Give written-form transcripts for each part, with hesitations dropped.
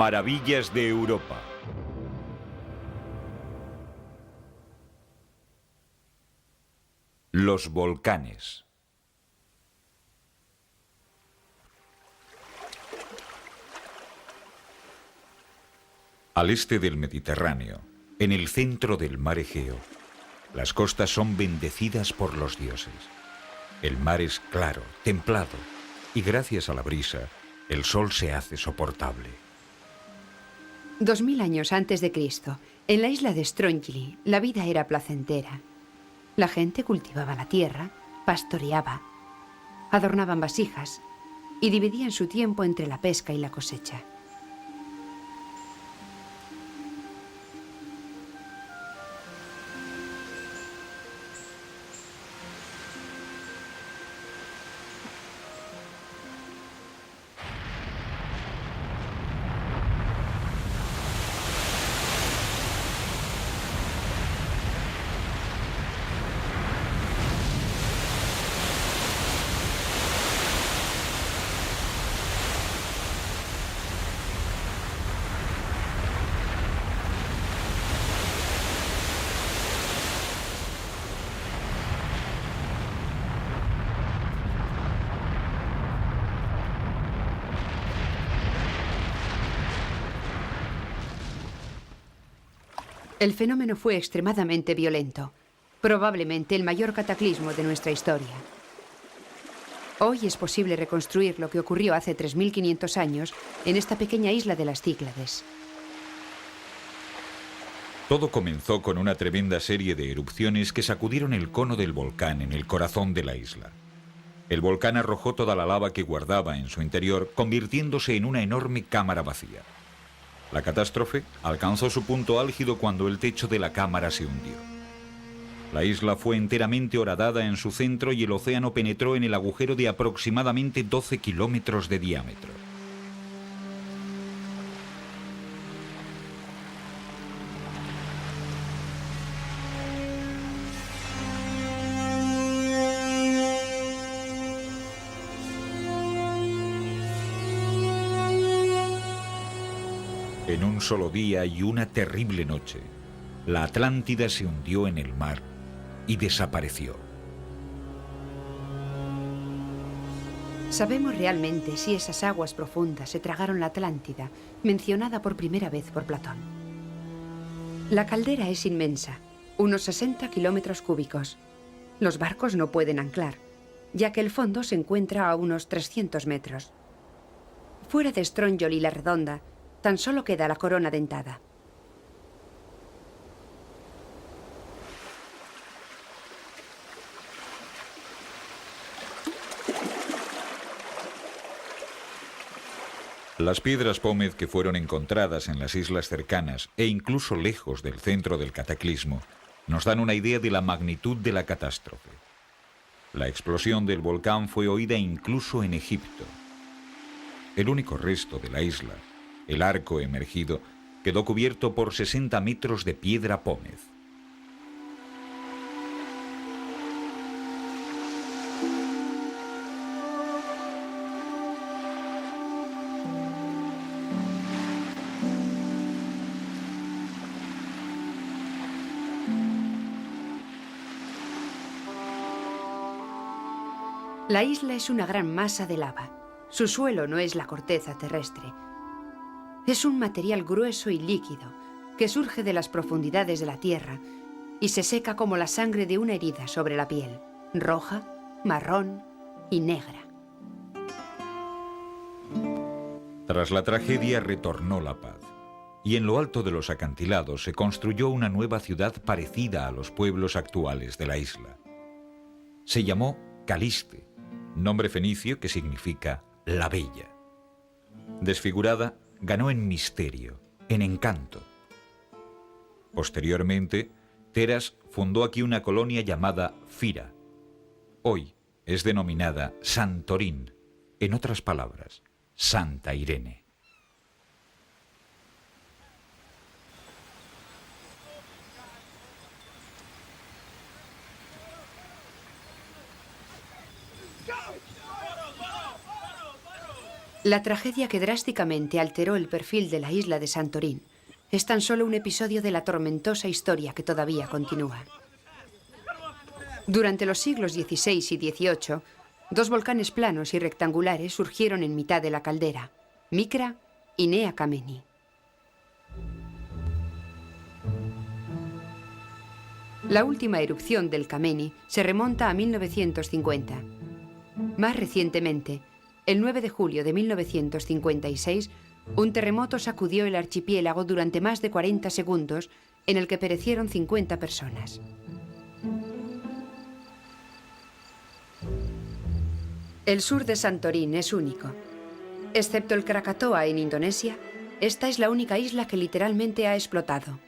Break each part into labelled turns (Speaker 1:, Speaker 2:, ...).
Speaker 1: Maravillas de Europa. Los volcanes. Al este del Mediterráneo, en el centro del mar Egeo, las costas son bendecidas por los dioses. El mar es claro, templado, y gracias a la brisa, el sol se hace soportable.
Speaker 2: 2000 años antes de Cristo, en la isla de Strongili, la vida era placentera. La gente cultivaba la tierra, pastoreaba, adornaban vasijas y dividían su tiempo entre la pesca y la cosecha. El fenómeno fue extremadamente violento, probablemente el mayor cataclismo de nuestra historia. Hoy es posible reconstruir lo que ocurrió hace 3500 años en esta pequeña isla de las Cíclades.
Speaker 1: Todo comenzó con una tremenda serie de erupciones que sacudieron el cono del volcán en el corazón de la isla. El volcán arrojó toda la lava que guardaba en su interior, convirtiéndose en una enorme cámara vacía. La catástrofe alcanzó su punto álgido cuando el techo de la cámara se hundió. La isla fue enteramente horadada en su centro y el océano penetró en el agujero de aproximadamente 12 kilómetros de diámetro. En un solo día y una terrible noche, la Atlántida se hundió en el mar y desapareció.
Speaker 2: ¿Sabemos realmente si esas aguas profundas se tragaron la Atlántida, mencionada por primera vez por Platón? La caldera es inmensa, unos 60 kilómetros cúbicos. Los barcos no pueden anclar, ya que el fondo se encuentra a unos 300 metros. Fuera de Strongili y la Redonda, tan solo queda la corona dentada.
Speaker 1: Las piedras pómez que fueron encontradas en las islas cercanas e incluso lejos del centro del cataclismo nos dan una idea de la magnitud de la catástrofe. La explosión del volcán fue oída incluso en Egipto. El único resto de la isla, el arco emergido, quedó cubierto por 60 metros de piedra pómez.
Speaker 2: La isla es una gran masa de lava. Su suelo no es la corteza terrestre. Es un material grueso y líquido que surge de las profundidades de la tierra y se seca como la sangre de una herida sobre la piel, roja, marrón y negra.
Speaker 1: Tras la tragedia retornó la paz, y en lo alto de los acantilados se construyó una nueva ciudad parecida a los pueblos actuales de la isla. Se llamó Caliste, nombre fenicio que significa la Bella. Desfigurada, ganó en misterio, en encanto. Posteriormente, Teras fundó aquí una colonia llamada Fira. Hoy es denominada Santorín, en otras palabras, Santa Irene.
Speaker 2: La tragedia que drásticamente alteró el perfil de la isla de Santorín es tan solo un episodio de la tormentosa historia que todavía continúa. Durante los siglos XVI y XVIII, dos volcanes planos y rectangulares surgieron en mitad de la caldera, Micra y Nea Kameni. La última erupción del Kameni se remonta a 1950. Más recientemente, el 9 de julio de 1956, un terremoto sacudió el archipiélago durante más de 40 segundos, en el que perecieron 50 personas. El sur de Santorín es único. Excepto el Krakatoa en Indonesia, esta es la única isla que literalmente ha explotado.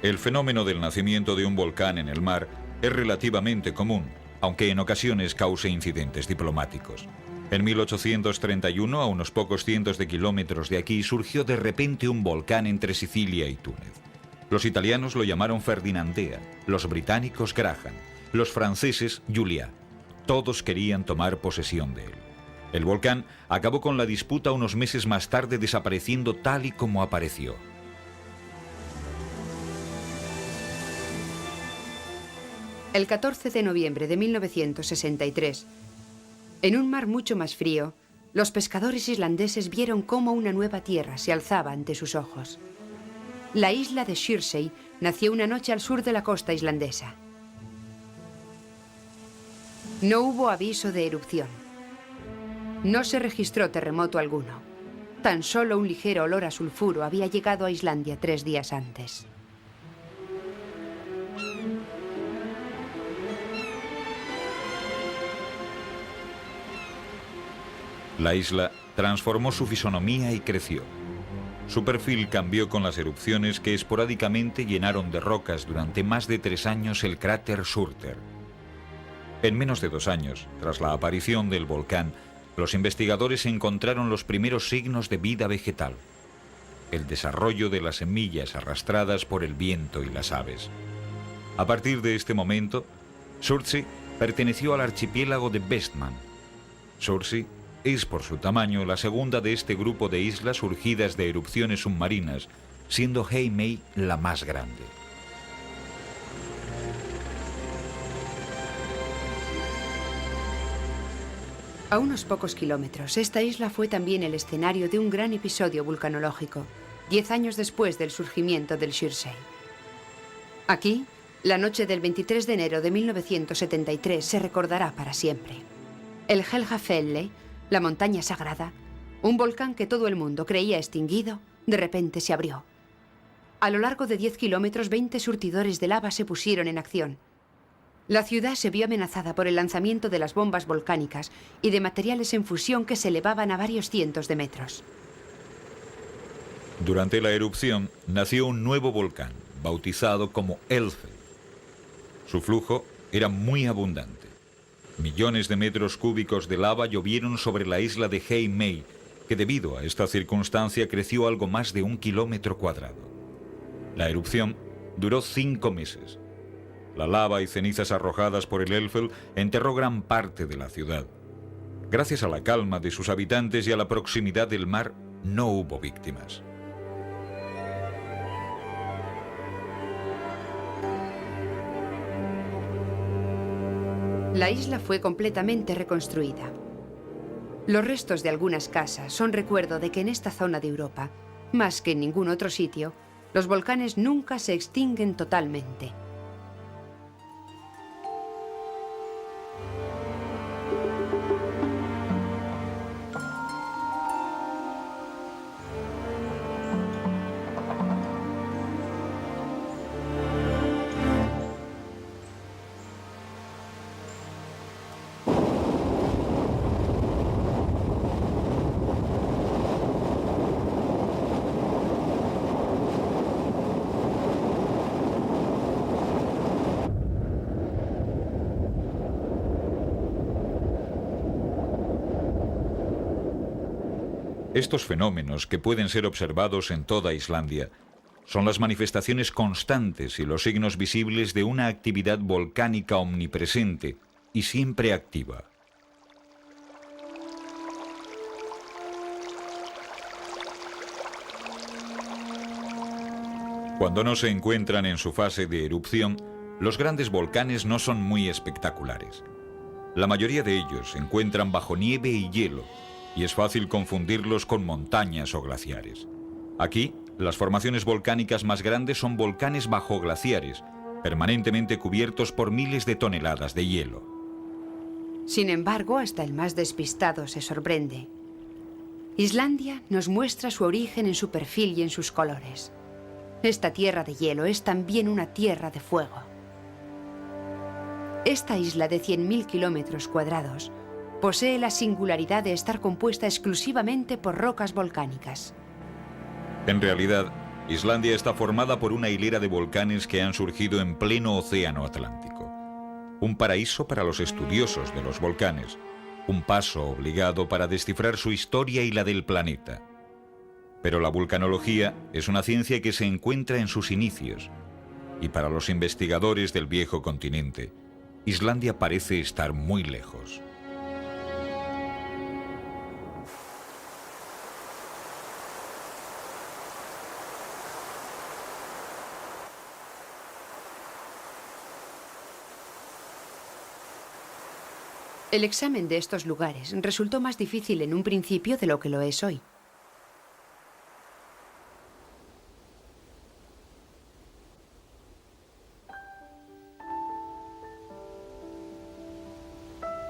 Speaker 1: El fenómeno del nacimiento de un volcán en el mar es relativamente común, aunque en ocasiones cause incidentes diplomáticos. En 1831, a unos pocos cientos de kilómetros de aquí, surgió de repente un volcán entre Sicilia y Túnez. Los italianos lo llamaron Ferdinandea, los británicos Graham, los franceses Julia. Todos querían tomar posesión de él. El volcán acabó con la disputa unos meses más tarde, desapareciendo tal y como apareció.
Speaker 2: El 14 de noviembre de 1963, en un mar mucho más frío, los pescadores islandeses vieron cómo una nueva tierra se alzaba ante sus ojos. La isla de Shirley nació una noche al sur de la costa islandesa. No hubo aviso de erupción. No se registró terremoto alguno. Tan solo un ligero olor a sulfuro había llegado a Islandia 3 días antes.
Speaker 1: La isla transformó su fisonomía y creció. Su perfil cambió con las erupciones que esporádicamente llenaron de rocas durante más de 3 años el cráter Surter. En menos de 2 años, tras la aparición del volcán, los investigadores encontraron los primeros signos de vida vegetal: el desarrollo de las semillas arrastradas por el viento y las aves. A partir de este momento, Surtsey perteneció al archipiélago de Vestman. Surtsey es, por su tamaño, la segunda de este grupo de islas surgidas de erupciones submarinas, siendo Heimaey la más grande.
Speaker 2: A unos pocos kilómetros, esta isla fue también el escenario de un gran episodio vulcanológico, 10 años después del surgimiento del Shirley. Aquí, la noche del 23 de enero de 1973 se recordará para siempre. El Helgafelle, la montaña sagrada, un volcán que todo el mundo creía extinguido, de repente se abrió. A lo largo de 10 kilómetros, 20 surtidores de lava se pusieron en acción. La ciudad se vio amenazada por el lanzamiento de las bombas volcánicas y de materiales en fusión que se elevaban a varios cientos de metros.
Speaker 1: Durante la erupción nació un nuevo volcán, bautizado como Elfell. Su flujo era muy abundante. Millones de metros cúbicos de lava llovieron sobre la isla de Heimaey, que debido a esta circunstancia creció algo más de 1 kilómetro cuadrado. La erupción duró 5 meses. La lava y cenizas arrojadas por el Elfell enterró gran parte de la ciudad. Gracias a la calma de sus habitantes y a la proximidad del mar, no hubo víctimas.
Speaker 2: La isla fue completamente reconstruida. Los restos de algunas casas son recuerdo de que en esta zona de Europa, más que en ningún otro sitio, los volcanes nunca se extinguen totalmente.
Speaker 1: Estos fenómenos, que pueden ser observados en toda Islandia, son las manifestaciones constantes y los signos visibles de una actividad volcánica omnipresente y siempre activa. Cuando no se encuentran en su fase de erupción, los grandes volcanes no son muy espectaculares. La mayoría de ellos se encuentran bajo nieve y hielo, y es fácil confundirlos con montañas o glaciares. Aquí, las formaciones volcánicas más grandes son volcanes bajo glaciares, permanentemente cubiertos por miles de toneladas de hielo.
Speaker 2: Sin embargo, hasta el más despistado se sorprende. Islandia nos muestra su origen en su perfil y en sus colores. Esta tierra de hielo es también una tierra de fuego. Esta isla de 100.000 kilómetros cuadrados posee la singularidad de estar compuesta exclusivamente por rocas volcánicas.
Speaker 1: En realidad, Islandia está formada por una hilera de volcanes que han surgido en pleno océano Atlántico. Un paraíso para los estudiosos de los volcanes, un paso obligado para descifrar su historia y la del planeta. Pero la vulcanología es una ciencia que se encuentra en sus inicios, y para los investigadores del viejo continente, Islandia parece estar muy lejos.
Speaker 2: El examen de estos lugares resultó más difícil en un principio de lo que lo es hoy.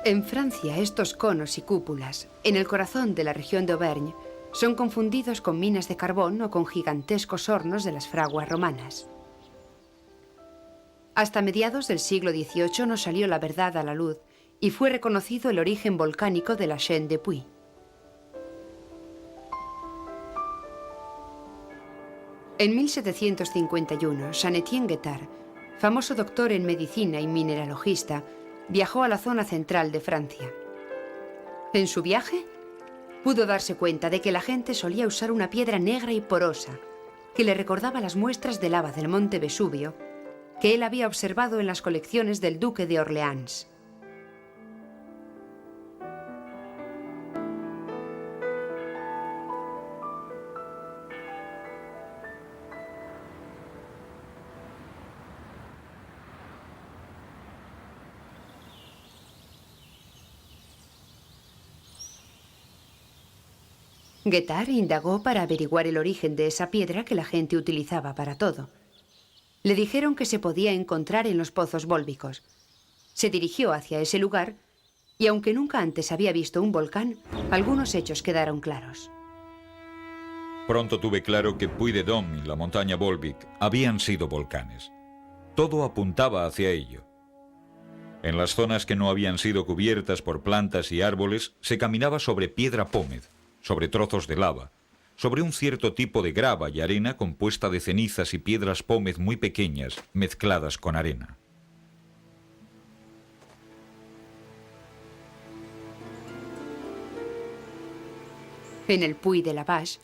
Speaker 2: En Francia, estos conos y cúpulas, en el corazón de la región de Auvergne, son confundidos con minas de carbón o con gigantescos hornos de las fraguas romanas. Hasta mediados del siglo XVIII no salió la verdad a la luz y fue reconocido el origen volcánico de la Chaîne de Puy. En 1751, Jean-Étienne Guettard, famoso doctor en medicina y mineralogista, viajó a la zona central de Francia. En su viaje, pudo darse cuenta de que la gente solía usar una piedra negra y porosa, que le recordaba las muestras de lava del monte Vesubio, que él había observado en las colecciones del duque de Orleans. Guettard indagó para averiguar el origen de esa piedra que la gente utilizaba para todo. Le dijeron que se podía encontrar en los pozos vólvicos. Se dirigió hacia ese lugar y, aunque nunca antes había visto un volcán, algunos hechos quedaron claros.
Speaker 1: Pronto tuve claro que Puy de Dôme y la montaña Volvic habían sido volcanes. Todo apuntaba hacia ello. En las zonas que no habían sido cubiertas por plantas y árboles, se caminaba sobre piedra pómez, sobre trozos de lava, sobre un cierto tipo de grava y arena compuesta de cenizas y piedras pómez muy pequeñas mezcladas con arena.
Speaker 2: En el Puy de la Vache,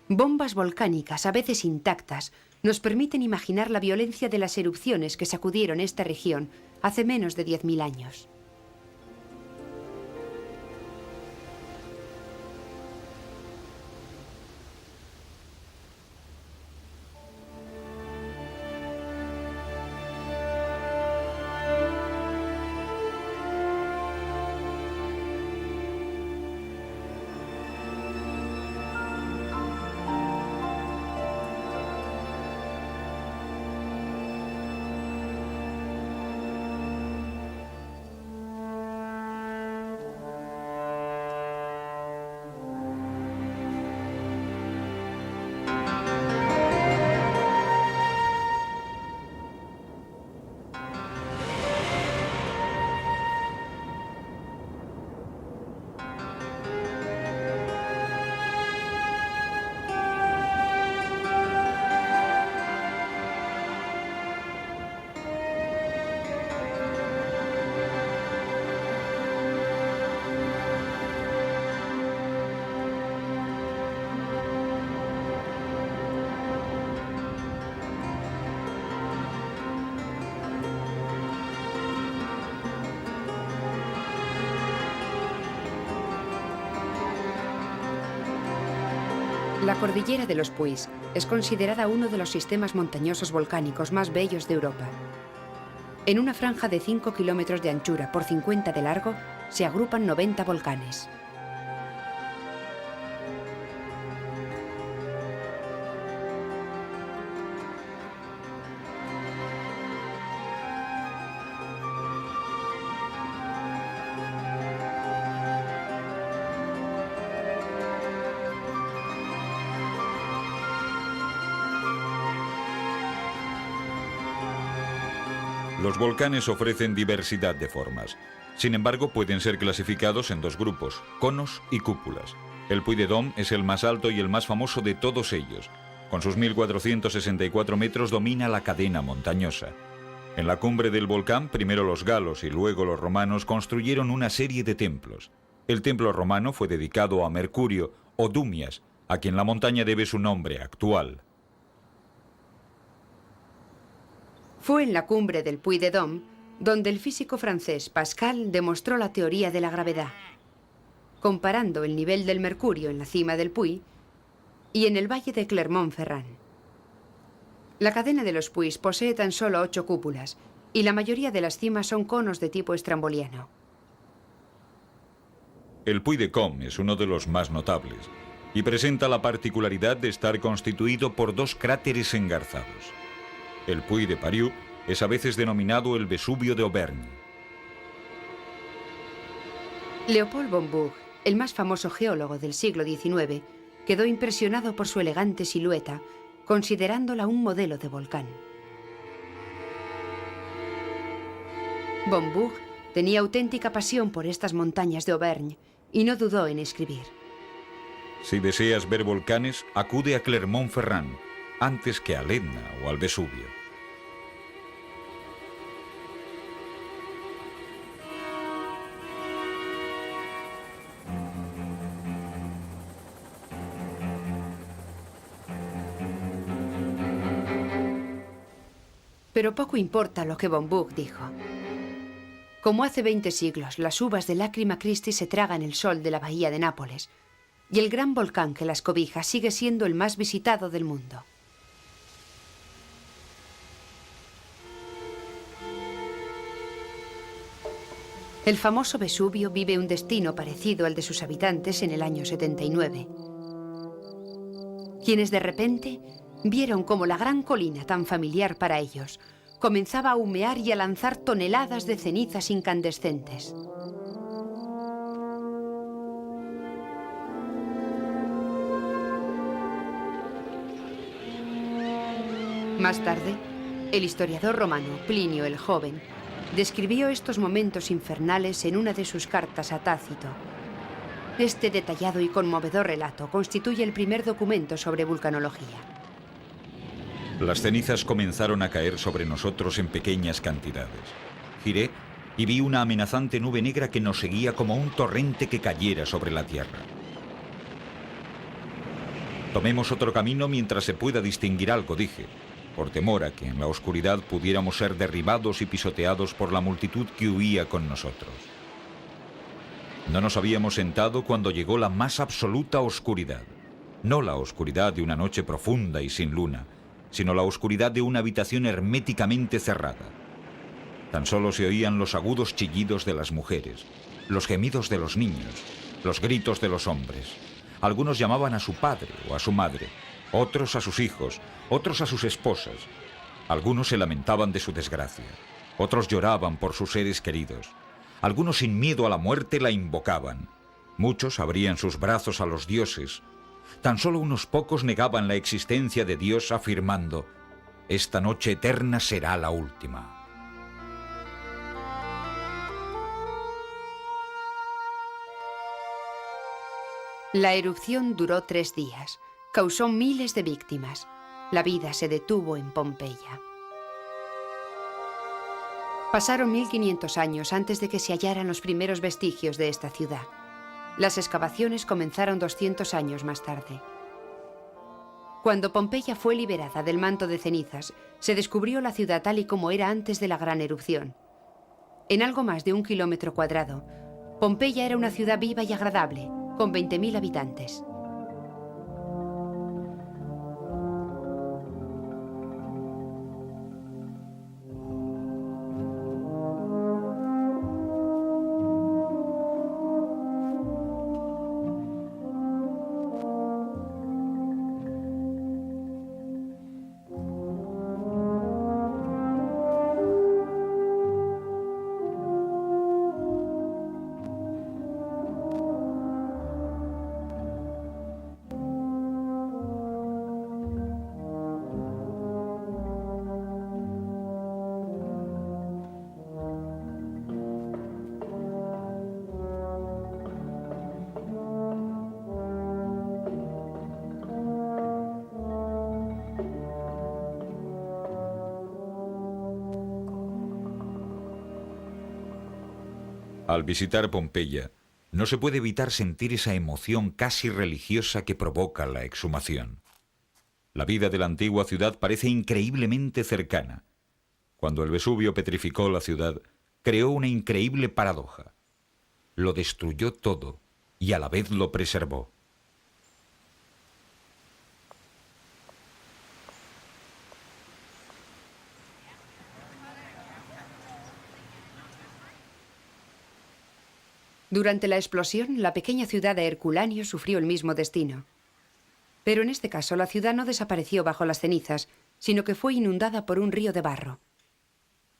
Speaker 2: bombas volcánicas, a veces intactas, nos permiten imaginar la violencia de las erupciones que sacudieron esta región hace menos de 10.000 años. La cordillera de los Puys es considerada uno de los sistemas montañosos volcánicos más bellos de Europa. En una franja de 5 kilómetros de anchura por 50 de largo se agrupan 90 volcanes.
Speaker 1: Los volcanes ofrecen diversidad de formas. Sin embargo, pueden ser clasificados en dos grupos, conos y cúpulas. El Puy de Dôme es el más alto y el más famoso de todos ellos. Con sus 1.464 metros domina la cadena montañosa. En la cumbre del volcán, primero los galos y luego los romanos construyeron una serie de templos. El templo romano fue dedicado a Mercurio o Dumias, a quien la montaña debe su nombre actual.
Speaker 2: Fue en la cumbre del Puy de Dôme donde el físico francés Pascal demostró la teoría de la gravedad, comparando el nivel del mercurio en la cima del Puy y en el valle de Clermont-Ferrand. La cadena de los Puys posee tan solo 8 cúpulas y la mayoría de las cimas son conos de tipo estramboliano.
Speaker 1: El Puy de Dôme es uno de los más notables y presenta la particularidad de estar constituido por 2 cráteres engarzados. El Puy de Pariou es a veces denominado el Vesubio de Auvergne.
Speaker 2: Leopold von Buch, el más famoso geólogo del siglo XIX, quedó impresionado por su elegante silueta, considerándola un modelo de volcán. Von Buch tenía auténtica pasión por estas montañas de Auvergne y no dudó en escribir:
Speaker 1: Si deseas ver volcanes, acude a Clermont-Ferrand, antes que al Etna o al Vesubio.
Speaker 2: Pero poco importa lo que von Buch dijo. Como hace 20 siglos, las uvas de Lágrima Christi se tragan el sol de la bahía de Nápoles, y el gran volcán que las cobija sigue siendo el más visitado del mundo. El famoso Vesubio vive un destino parecido al de sus habitantes en el año 79. Quienes de repente vieron cómo la gran colina tan familiar para ellos comenzaba a humear y a lanzar toneladas de cenizas incandescentes. Más tarde, el historiador romano Plinio el Joven describió estos momentos infernales en una de sus cartas a Tácito. Este detallado y conmovedor relato constituye el primer documento sobre vulcanología.
Speaker 1: Las cenizas comenzaron a caer sobre nosotros en pequeñas cantidades. Giré y vi una amenazante nube negra que nos seguía como un torrente que cayera sobre la tierra. Tomemos otro camino mientras se pueda distinguir algo, dije, por temor a que en la oscuridad pudiéramos ser derribados y pisoteados por la multitud que huía con nosotros. No nos habíamos sentado cuando llegó la más absoluta oscuridad. No la oscuridad de una noche profunda y sin luna, sino la oscuridad de una habitación herméticamente cerrada. Tan solo se oían los agudos chillidos de las mujeres, los gemidos de los niños, los gritos de los hombres. Algunos llamaban a su padre o a su madre, otros a sus hijos, otros a sus esposas. Algunos se lamentaban de su desgracia, otros lloraban por sus seres queridos. Algunos sin miedo a la muerte la invocaban. Muchos abrían sus brazos a los dioses. Tan solo unos pocos negaban la existencia de Dios afirmando: esta noche eterna será la última.
Speaker 2: La erupción duró 3 días. Causó miles de víctimas. La vida se detuvo en Pompeya. Pasaron 1500 años antes de que se hallaran los primeros vestigios de esta ciudad. Las excavaciones comenzaron 200 años más tarde. Cuando Pompeya fue liberada del manto de cenizas, se descubrió la ciudad tal y como era antes de la gran erupción. En algo más de 1 kilómetro cuadrado, Pompeya era una ciudad viva y agradable, con 20.000 habitantes.
Speaker 1: Al visitar Pompeya, no se puede evitar sentir esa emoción casi religiosa que provoca la exhumación. La vida de la antigua ciudad parece increíblemente cercana. Cuando el Vesubio petrificó la ciudad, creó una increíble paradoja. Lo destruyó todo y a la vez lo preservó.
Speaker 2: Durante la explosión, la pequeña ciudad de Herculanio sufrió el mismo destino. Pero en este caso, la ciudad no desapareció bajo las cenizas, sino que fue inundada por un río de barro.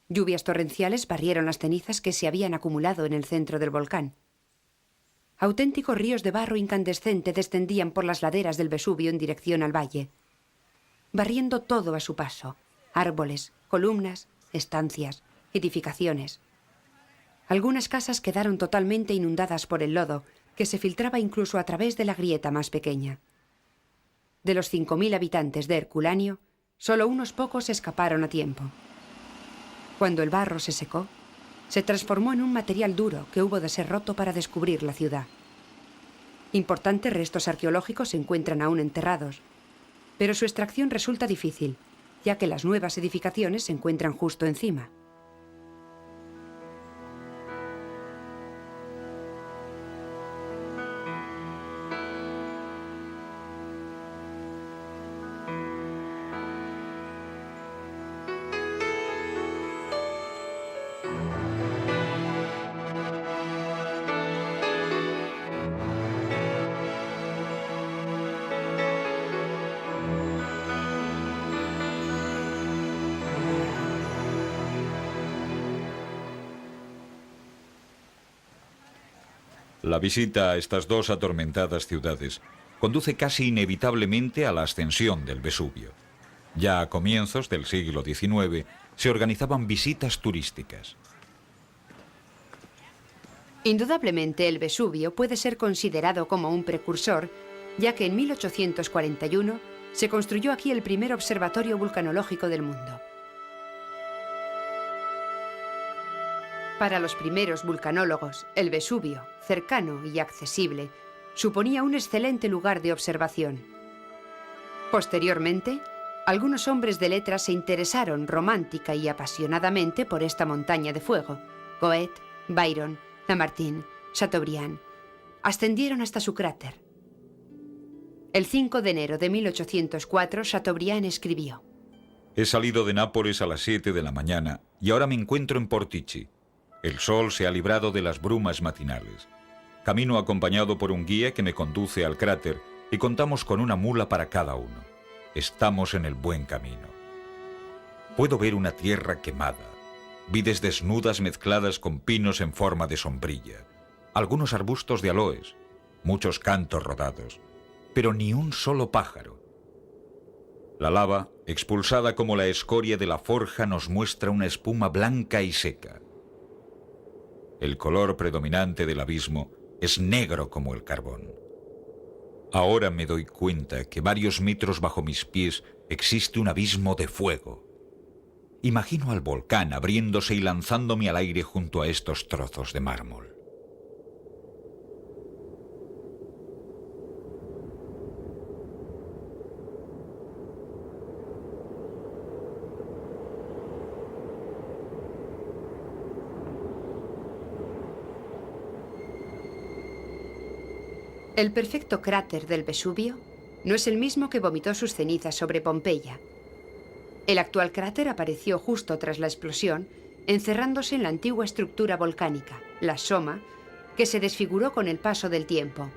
Speaker 2: Lluvias torrenciales barrieron las cenizas que se habían acumulado en el centro del volcán. Auténticos ríos de barro incandescente descendían por las laderas del Vesubio en dirección al valle, barriendo todo a su paso: árboles, columnas, estancias, edificaciones. Algunas casas quedaron totalmente inundadas por el lodo, que se filtraba incluso a través de la grieta más pequeña. De los 5.000 habitantes de Herculanio, solo unos pocos escaparon a tiempo. Cuando el barro se secó, se transformó en un material duro que hubo de ser roto para descubrir la ciudad. Importantes restos arqueológicos se encuentran aún enterrados, pero su extracción resulta difícil, ya que las nuevas edificaciones se encuentran justo encima.
Speaker 1: La visita a estas dos atormentadas ciudades conduce casi inevitablemente a la ascensión del Vesubio. Ya a comienzos del siglo XIX se organizaban visitas turísticas.
Speaker 2: Indudablemente, el Vesubio puede ser considerado como un precursor, ya que en 1841 se construyó aquí el primer observatorio vulcanológico del mundo. Para los primeros vulcanólogos, el Vesubio, cercano y accesible, suponía un excelente lugar de observación. Posteriormente, algunos hombres de letras se interesaron romántica y apasionadamente por esta montaña de fuego. Goethe, Byron, Lamartine, Chateaubriand ascendieron hasta su cráter. El 5 de enero de 1804, Chateaubriand escribió:
Speaker 1: He salido de Nápoles a las 7 de la mañana y ahora me encuentro en Portici. El sol se ha librado de las brumas matinales. Camino acompañado por un guía que me conduce al cráter y contamos con una mula para cada uno. Estamos en el buen camino. Puedo ver una tierra quemada, vides desnudas mezcladas con pinos en forma de sombrilla, algunos arbustos de aloes, muchos cantos rodados, pero ni un solo pájaro. La lava, expulsada como la escoria de la forja, nos muestra una espuma blanca y seca. El color predominante del abismo es negro como el carbón. Ahora me doy cuenta que varios metros bajo mis pies existe un abismo de fuego. Imagino al volcán abriéndose y lanzándome al aire junto a estos trozos de mármol.
Speaker 2: El perfecto cráter del Vesubio no es el mismo que vomitó sus cenizas sobre Pompeya. El actual cráter apareció justo tras la explosión, encerrándose en la antigua estructura volcánica, la Soma, que se desfiguró con el paso del tiempo.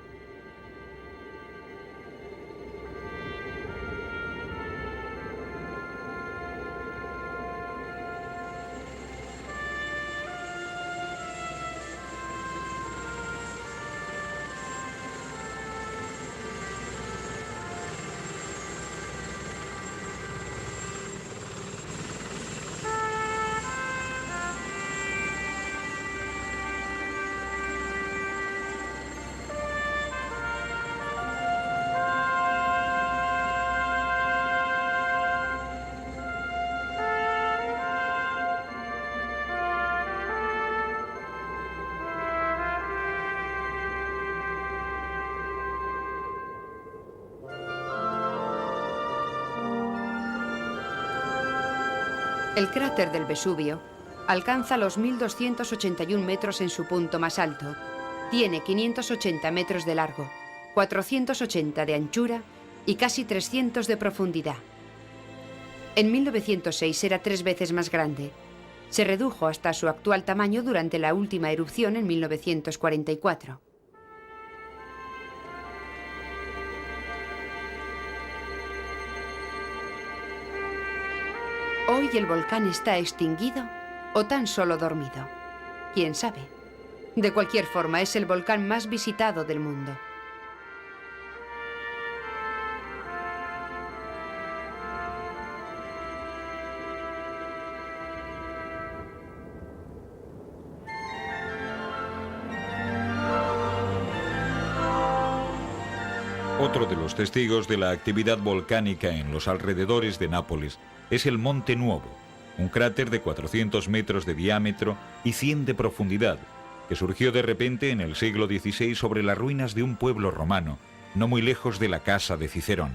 Speaker 2: El cráter del Vesubio alcanza los 1.281 metros en su punto más alto. Tiene 580 metros de largo, 480 de anchura y casi 300 de profundidad. En 1906 era 3 veces más grande. Se redujo hasta su actual tamaño durante la última erupción en 1944. Hoy el volcán está extinguido o tan solo dormido. ¿Quién sabe? De cualquier forma, es el volcán más visitado del mundo.
Speaker 1: Otro de los testigos de la actividad volcánica en los alrededores de Nápoles es el Monte Nuovo, un cráter de 400 metros de diámetro y 100 de profundidad, que surgió de repente en el siglo XVI sobre las ruinas de un pueblo romano, no muy lejos de la casa de Cicerón.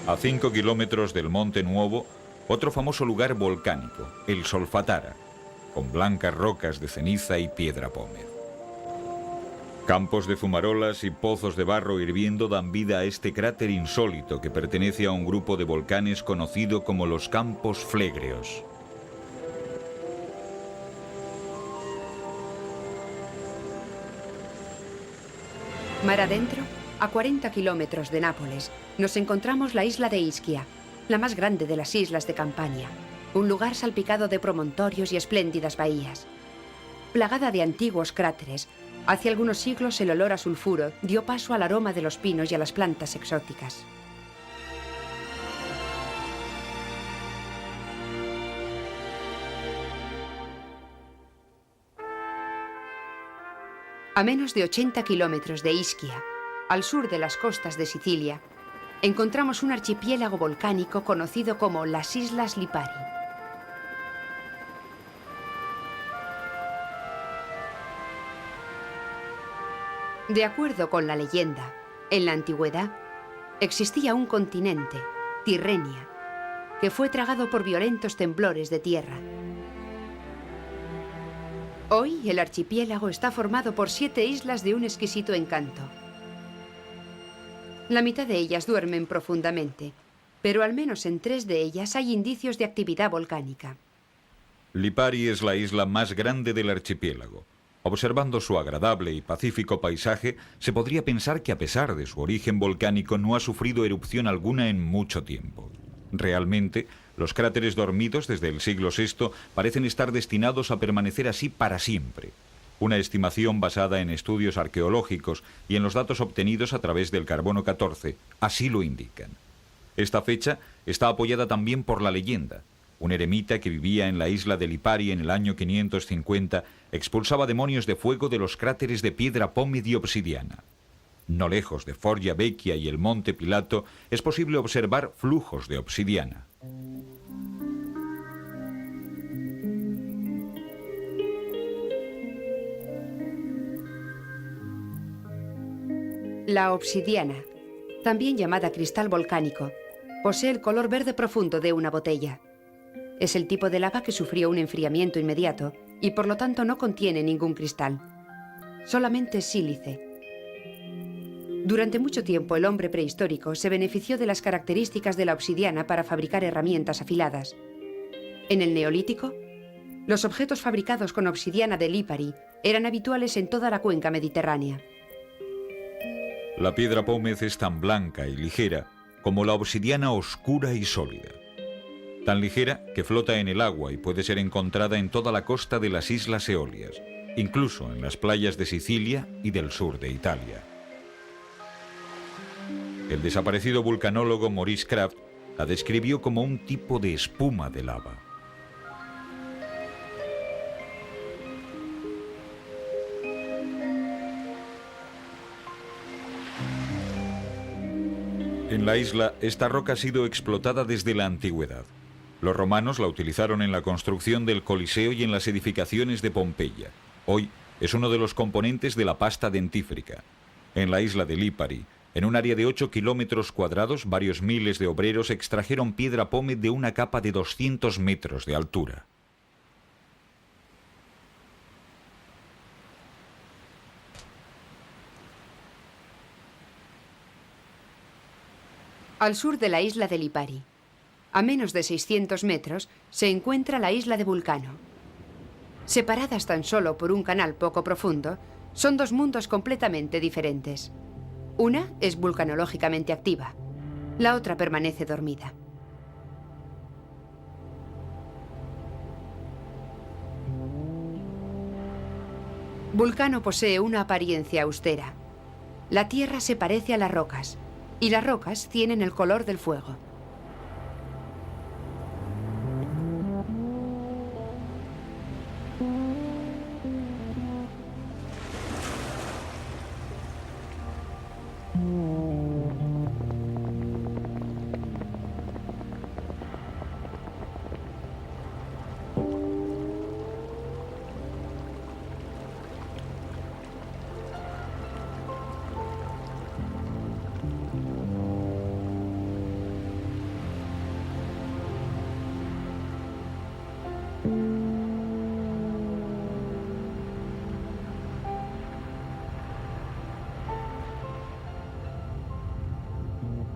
Speaker 1: A 5 kilómetros del Monte Nuovo, otro famoso lugar volcánico, el Solfatara, con blancas rocas de ceniza y piedra pómez. Campos de fumarolas y pozos de barro hirviendo dan vida a este cráter insólito que pertenece a un grupo de volcanes conocido como los Campos Flegreos.
Speaker 2: Mar adentro, a 40 kilómetros de Nápoles, nos encontramos la isla de Ischia, la más grande de las islas de Campania, un lugar salpicado de promontorios y espléndidas bahías. Plagada de antiguos cráteres, hace algunos siglos el olor a sulfuro dio paso al aroma de los pinos y a las plantas exóticas. A menos de 80 kilómetros de Ischia, al sur de las costas de Sicilia, encontramos un archipiélago volcánico conocido como las Islas Lipari. De acuerdo con la leyenda, en la antigüedad existía un continente, Tirrenia, que fue tragado por violentos temblores de tierra. Hoy el archipiélago está formado por 7 islas de un exquisito encanto. La mitad de ellas duermen profundamente, pero al menos en 3 de ellas hay indicios de actividad volcánica.
Speaker 1: Lipari es la isla más grande del archipiélago. Observando su agradable y pacífico paisaje, se podría pensar que a pesar de su origen volcánico no ha sufrido erupción alguna en mucho tiempo. Realmente, los cráteres dormidos desde el siglo VI parecen estar destinados a permanecer así para siempre. Una estimación basada en estudios arqueológicos y en los datos obtenidos a través del carbono 14 así lo indican. Esta fecha está apoyada también por la leyenda. Un eremita que vivía en la isla de Lipari en el año 550 expulsaba demonios de fuego de los cráteres de piedra pómez y obsidiana. No lejos de Foggia Vecchia y el Monte Pilato es posible observar flujos de obsidiana.
Speaker 2: La obsidiana, también llamada cristal volcánico, posee el color verde profundo de una botella. Es el tipo de lava que sufrió un enfriamiento inmediato y por lo tanto no contiene ningún cristal, solamente sílice. Durante mucho tiempo el hombre prehistórico se benefició de las características de la obsidiana para fabricar herramientas afiladas. En el Neolítico, los objetos fabricados con obsidiana de Lipari eran habituales en toda la cuenca mediterránea.
Speaker 1: La piedra pómez es tan blanca y ligera como la obsidiana oscura y sólida. Tan ligera que flota en el agua y puede ser encontrada en toda la costa de las Islas Eolias, incluso en las playas de Sicilia y del sur de Italia. El desaparecido vulcanólogo Maurice Krafft la describió como un tipo de espuma de lava. En la isla, esta roca ha sido explotada desde la antigüedad. Los romanos la utilizaron en la construcción del Coliseo y en las edificaciones de Pompeya. Hoy es uno de los componentes de la pasta dentífrica. En la isla de Lipari, en un área de 8 kilómetros cuadrados, varios miles de obreros extrajeron piedra pómez de una capa de 200 metros de altura.
Speaker 2: Al sur de la isla de Lipari, a menos de 600 metros, se encuentra la isla de Vulcano. Separadas tan solo por un canal poco profundo, son dos mundos completamente diferentes. Una es vulcanológicamente activa, la otra permanece dormida. Vulcano posee una apariencia austera. La tierra se parece a las rocas, y las rocas tienen el color del fuego.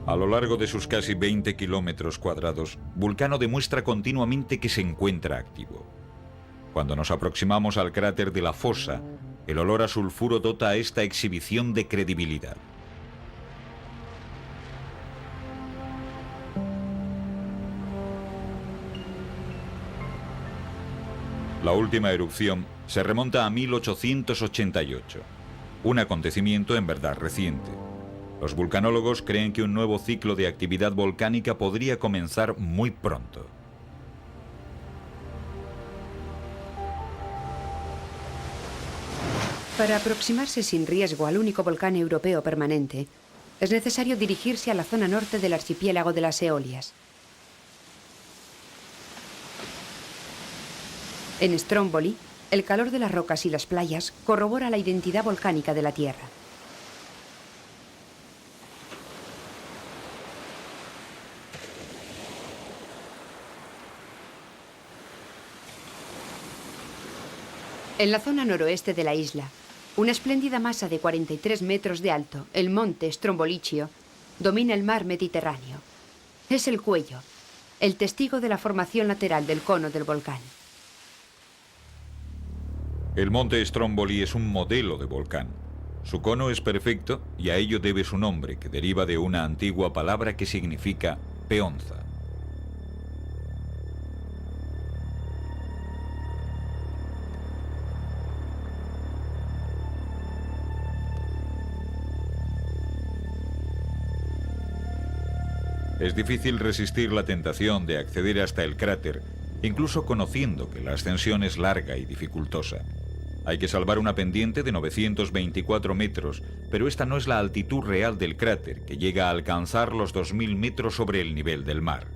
Speaker 1: A lo largo de sus casi 20 kilómetros cuadrados, Vulcano demuestra continuamente que se encuentra activo. Cuando nos aproximamos al cráter de la fosa, el olor a sulfuro dota a esta exhibición de credibilidad. La última erupción se remonta a 1888, un acontecimiento en verdad reciente. Los vulcanólogos creen que un nuevo ciclo de actividad volcánica podría comenzar muy pronto.
Speaker 2: Para aproximarse sin riesgo al único volcán europeo permanente, es necesario dirigirse a la zona norte del archipiélago de las Eolias. En Stromboli, el calor de las rocas y las playas corrobora la identidad volcánica de la Tierra. En la zona noroeste de la isla, una espléndida masa de 43 metros de alto, el monte Strombolicchio, domina el mar Mediterráneo. Es el cuello, el testigo de la formación lateral del cono del volcán.
Speaker 1: El monte Stromboli es un modelo de volcán. Su cono es perfecto y a ello debe su nombre, que deriva de una antigua palabra que significa peonza. Es difícil resistir la tentación de acceder hasta el cráter, incluso conociendo que la ascensión es larga y dificultosa. Hay que salvar una pendiente de 924 metros, pero esta no es la altitud real del cráter, que llega a alcanzar los 2000 metros sobre el nivel del mar.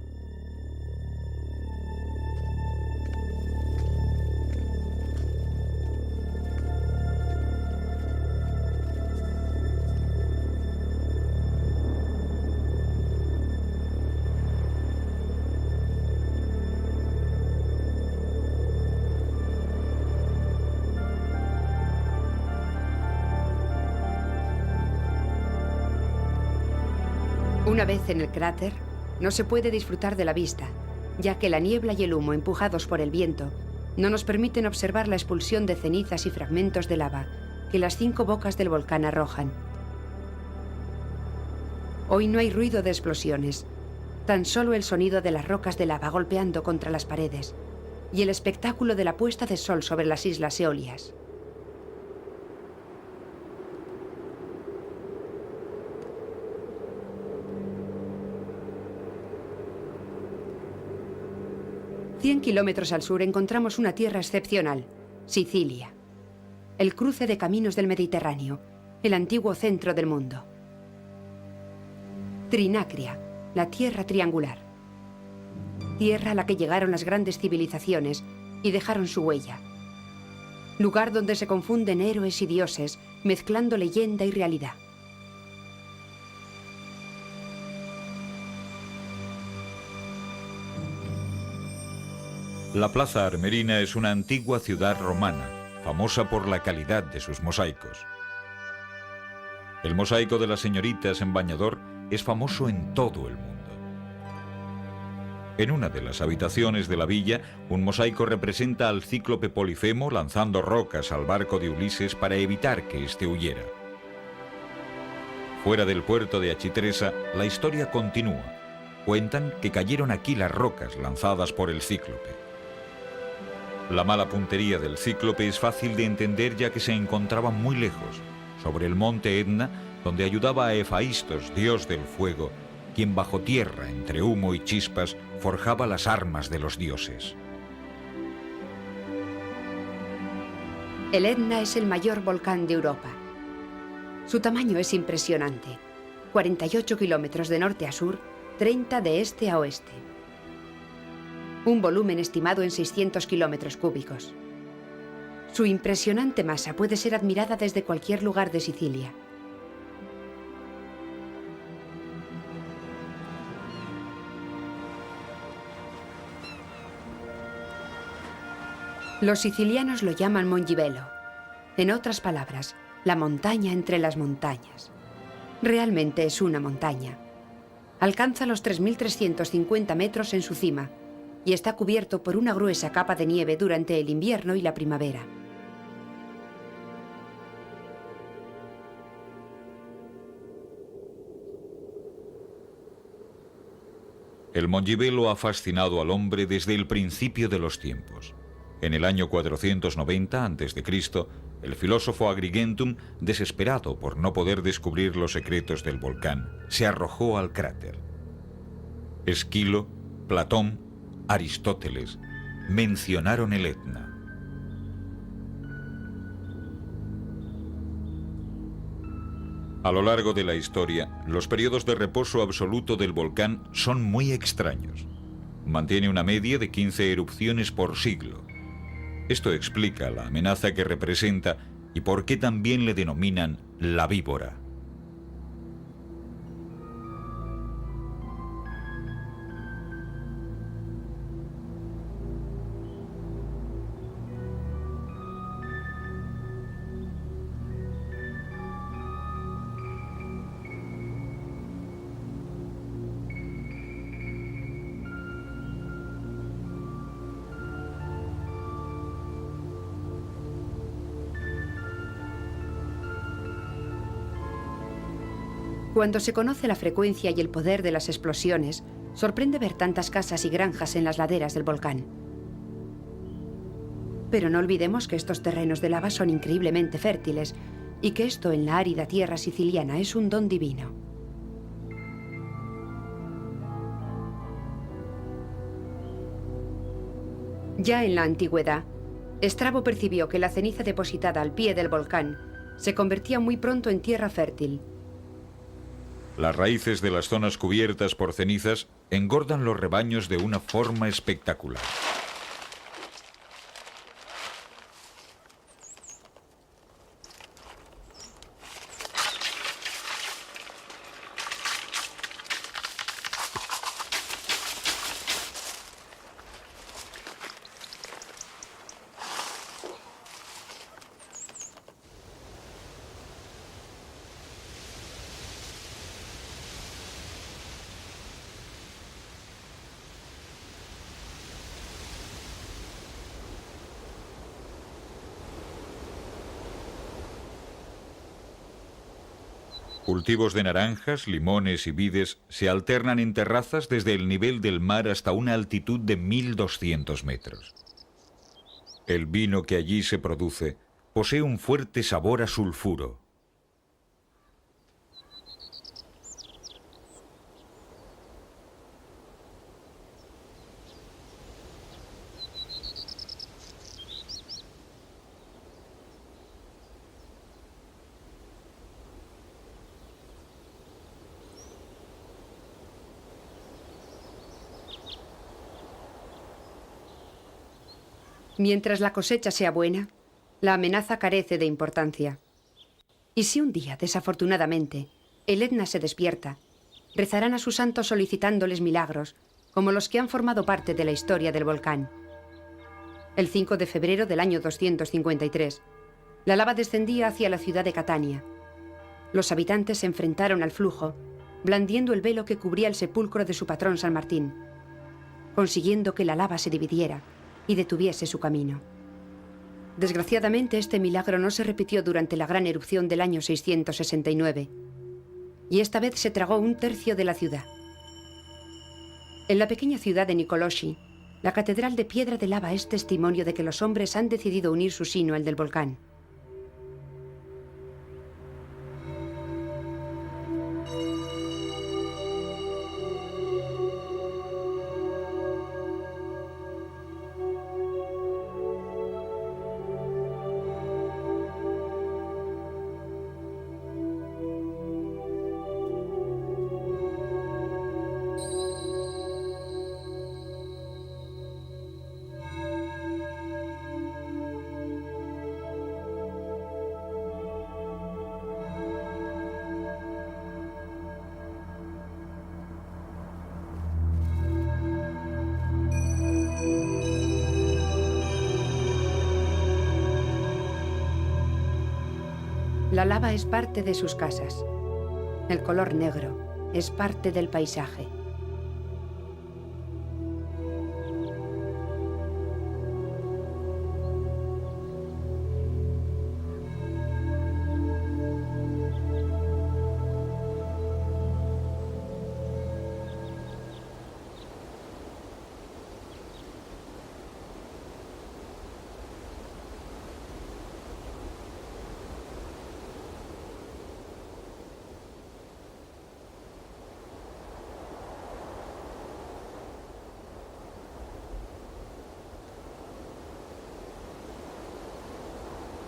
Speaker 2: Una vez en el cráter, no se puede disfrutar de la vista, ya que la niebla y el humo empujados por el viento no nos permiten observar la expulsión de cenizas y fragmentos de lava que las 5 bocas del volcán arrojan. Hoy no hay ruido de explosiones, tan solo el sonido de las rocas de lava golpeando contra las paredes y el espectáculo de la puesta de sol sobre las islas Eolias. «100 kilómetros al sur encontramos una tierra excepcional, Sicilia. El cruce de caminos del Mediterráneo, el antiguo centro del mundo. Trinacria, la tierra triangular. Tierra a la que llegaron las grandes civilizaciones y dejaron su huella. lugar donde se confunden héroes y dioses, mezclando leyenda y realidad.
Speaker 1: La Plaza Armerina es una antigua ciudad romana, famosa por la calidad de sus mosaicos. El mosaico de las señoritas en bañador es famoso en todo el mundo. En una de las habitaciones de la villa, un mosaico representa al cíclope Polifemo lanzando rocas al barco de Ulises para evitar que éste huyera. Fuera del puerto de Achitresa, la historia continúa. Cuentan que cayeron aquí las rocas lanzadas por el cíclope. La mala puntería del cíclope es fácil de entender ya que se encontraba muy lejos, sobre el monte Etna, donde ayudaba a Hefaistos, dios del fuego, quien bajo tierra, entre humo y chispas, forjaba las armas de los dioses.
Speaker 2: El Etna es el mayor volcán de Europa. Su tamaño es impresionante. 48 kilómetros de norte a sur, 30 de este a oeste. Un volumen estimado en 600 kilómetros cúbicos. Su impresionante masa puede ser admirada desde cualquier lugar de Sicilia. Los sicilianos lo llaman Mongibello. En otras palabras, la montaña entre las montañas. Realmente es una montaña. Alcanza los 3.350 metros en su cima y está cubierto por una gruesa capa de nieve durante el invierno y la primavera.
Speaker 1: El Mongibello ha fascinado al hombre desde el principio de los tiempos. En el año 490 a.C., el filósofo Agrigentum, desesperado por no poder descubrir los secretos del volcán, se arrojó al cráter. Esquilo, Platón, Aristóteles mencionaron el Etna. A lo largo de la historia, los periodos de reposo absoluto del volcán son muy extraños. Mantiene una media de 15 erupciones por siglo. Esto explica la amenaza que representa y por qué también le denominan la víbora.
Speaker 2: Cuando se conoce la frecuencia y el poder de las explosiones, sorprende ver tantas casas y granjas en las laderas del volcán. Pero no olvidemos que estos terrenos de lava son increíblemente fértiles y que esto en la árida tierra siciliana es un don divino. Ya en la antigüedad, Estrabo percibió que la ceniza depositada al pie del volcán se convertía muy pronto en tierra fértil.
Speaker 1: Las raíces de las zonas cubiertas por cenizas engordan los rebaños de una forma espectacular. Cultivos de naranjas, limones y vides se alternan en terrazas desde el nivel del mar hasta una altitud de 1.200 metros. El vino que allí se produce posee un fuerte sabor a sulfuro.
Speaker 2: Mientras la cosecha sea buena, La amenaza carece de importancia. Y si un día, desafortunadamente, el Etna se despierta, rezarán a sus santos solicitándoles milagros, como los que han formado parte de la historia del volcán. El 5 de febrero del año 253, la lava descendía hacia la ciudad de Catania. Los habitantes se enfrentaron al flujo, blandiendo el velo que cubría el sepulcro de su patrón San Martín, consiguiendo que la lava se dividiera y detuviese su camino. Desgraciadamente, este milagro no se repitió durante la gran erupción del año 669, y esta vez se tragó un tercio de la ciudad. En la pequeña ciudad de Nikoloshi, la catedral de piedra de lava es testimonio de que los hombres han decidido unir su sino al del volcán. La lava es parte de sus casas. El color negro es parte del paisaje.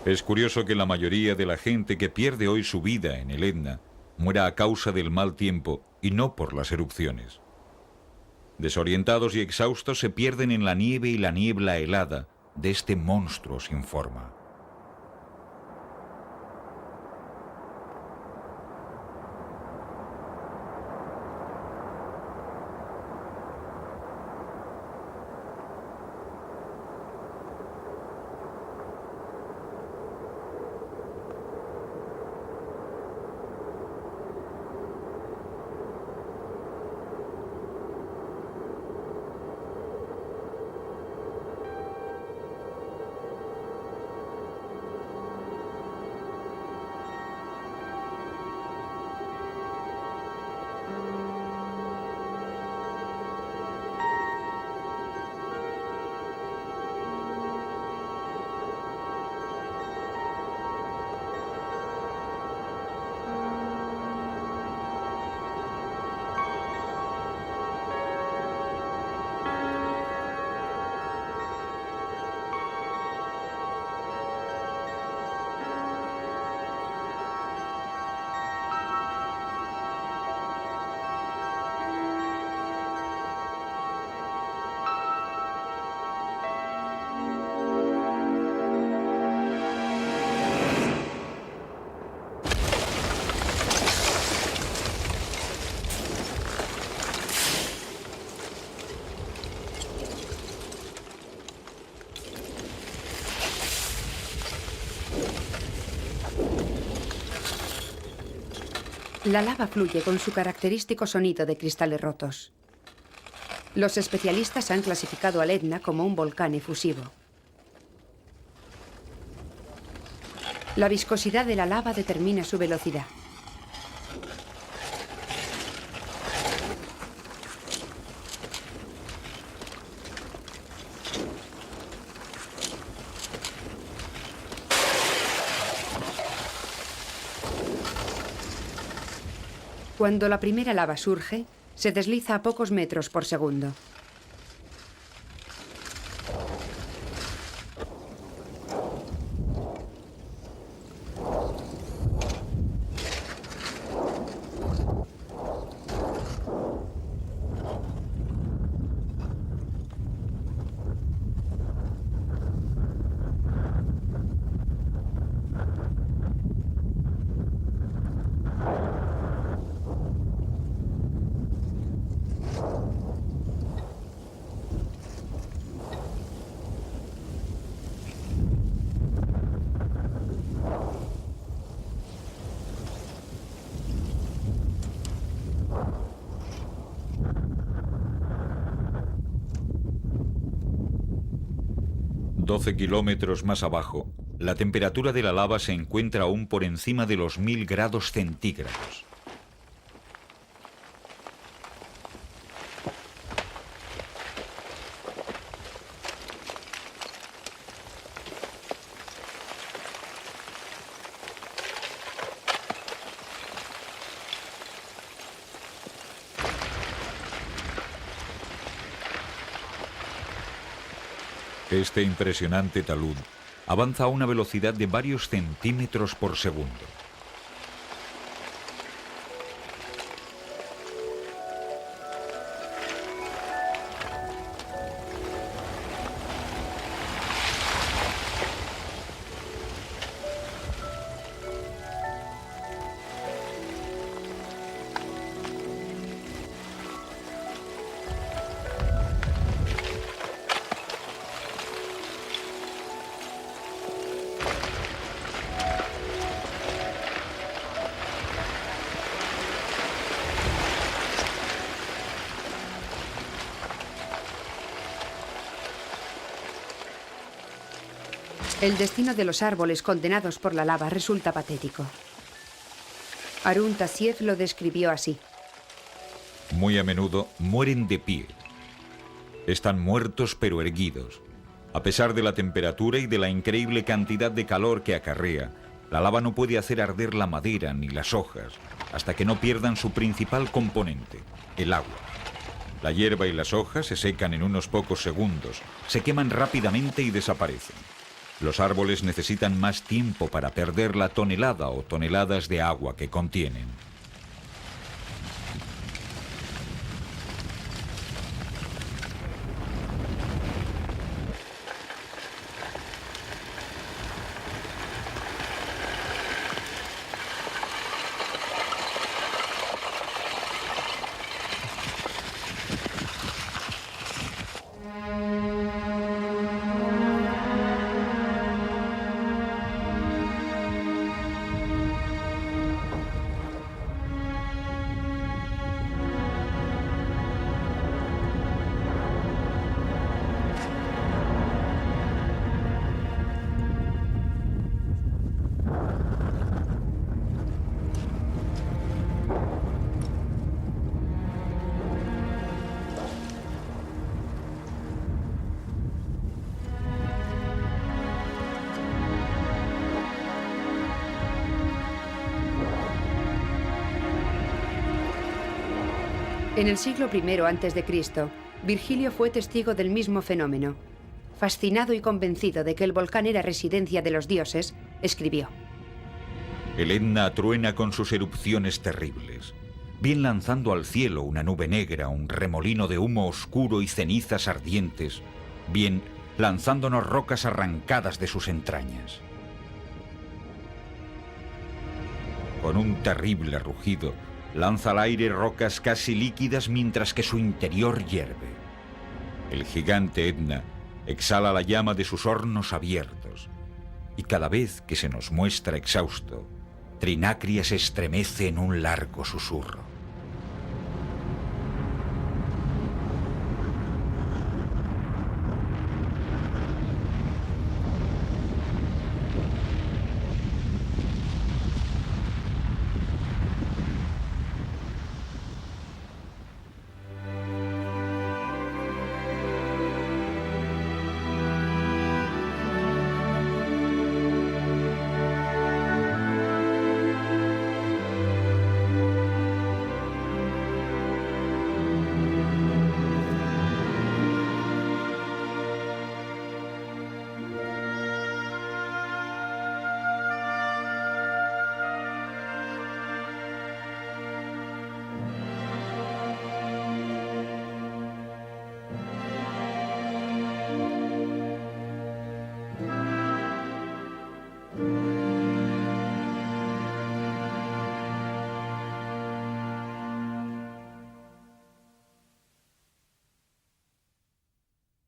Speaker 1: Es curioso que la mayoría de la gente que pierde hoy su vida en el Etna muera a causa del mal tiempo y no por las erupciones. Desorientados y exhaustos se pierden en la nieve y la niebla helada de este monstruo sin forma.
Speaker 2: La lava fluye con su característico sonido de cristales rotos. Los especialistas han clasificado al Etna como un volcán efusivo. La viscosidad de la lava determina su velocidad. Cuando la primera lava surge, se desliza a pocos metros por segundo.
Speaker 1: 12 kilómetros más abajo, la temperatura de la lava se encuentra aún por encima de los 1000 grados centígrados. Este impresionante talud avanza a una velocidad de varios centímetros por segundo.
Speaker 2: El destino de los árboles condenados por la lava resulta patético. Arun Tassieff lo describió así.
Speaker 1: Muy a menudo mueren de pie. Están muertos pero erguidos. A pesar de la temperatura y de la increíble cantidad de calor que acarrea, la lava no puede hacer arder la madera ni las hojas hasta que no pierdan su principal componente, el agua. La hierba y las hojas se secan en unos pocos segundos, se queman rápidamente y desaparecen. Los árboles necesitan más tiempo para perder la tonelada o toneladas de agua que contienen.
Speaker 2: En el siglo I a.C., Virgilio fue testigo del mismo fenómeno. Fascinado y convencido de que el volcán era residencia de los dioses, escribió:
Speaker 1: El Etna truena con sus erupciones terribles, bien lanzando al cielo una nube negra, un remolino de humo oscuro y cenizas ardientes, bien lanzándonos rocas arrancadas de sus entrañas. Con un terrible rugido, lanza al aire rocas casi líquidas mientras que su interior hierve. El gigante Etna exhala la llama de sus hornos abiertos, y cada vez que se nos muestra exhausto, Trinacria se estremece en un largo susurro.